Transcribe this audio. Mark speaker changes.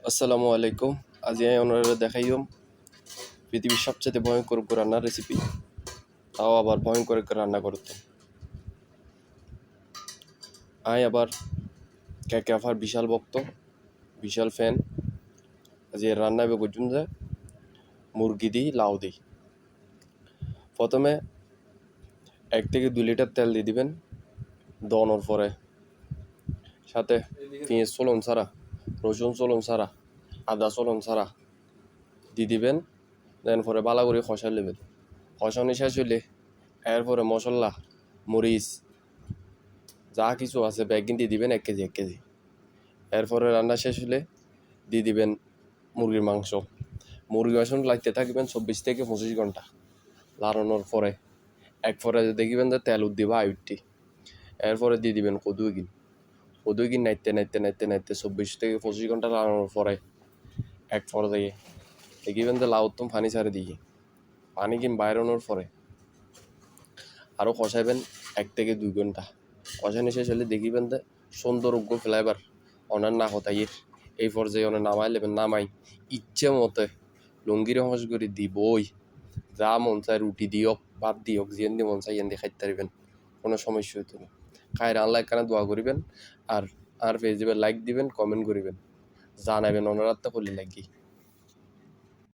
Speaker 1: আসসালামু আলাইকুম। আজি আমি ওনারা দেখাইম পৃথিবীর সবচেয়ে ভয়ঙ্কর রান্নার রেসিপি, তাও আবার ভয়ঙ্কর রান্না করতে। আই আবার ক্যাফার বিশাল ভক্ত, বিশাল ফ্যান। আজি এর রান্না হবে বুঝুন যে মুরগি দিই, লাউ দিই। প্রথমে 1 থেকে 2 লিটার তেল দিয়ে দিবেন, দনোর পরে সাথে পেঁয়াজ চলন ছাড়া, রসুন চলন ছাড়া, আদা চলন ছাড়া দিয়ে দিবেন। দেন পরে বালা করে খসাই নেবেন। খসানি শেষ হইলে এরপরে মশলা, মরিচ যা কিছু আছে ব্যাগিন দিয়ে দিবেন 1 কেজি। এরপরে রান্না শেষ হলে দিয়ে দিবেন মুরগির মাংস। মুরগির মাংস লাগতে থাকবেন 24 থেকে 25 ঘন্টা লাড়ানোর পরে এক পরে দেখবেন যে তেল উদ্দিবা আয়ুটি। এরপরে দিয়ে দিবেন কদুইগিন নাইতে নাইতে নাইতে নাইতে 24 থেকে 25 ঘন্টা লাড়ানোর পরে এক পর্যায়ে দেখবেন যে লাউত্তম পানি ছাড়ে দিয়ে পানি কিন বাইরানোর পরে আরও কষাইবেন 1 থেকে 2 ঘন্টা। কষানি শেষ হলে দেখিবেন যে সুন্দর উগ্র ফ্লেভার অনার না হতাইয়ের। এই পর্যায়ে অনেক নামাই লেবেন। নামাই ইচ্ছে মতে লুঙ্গির হস করে দিবই, যা মন চায় রুটি দিয়ক, ভাত দিয়ক, জিয়ান দিয়ে মন চাই ইয়ান দিয়ে খাইতে পারবেন, কোনো সমস্যা হইতো না। খাইর আল্লাহ কানে দোয়া করিবেন আর পেজ দিবেন, লাইক দিবেন, কমেন্ট করিবেন, জানাবেন অনারাত্তা করলে লাগি।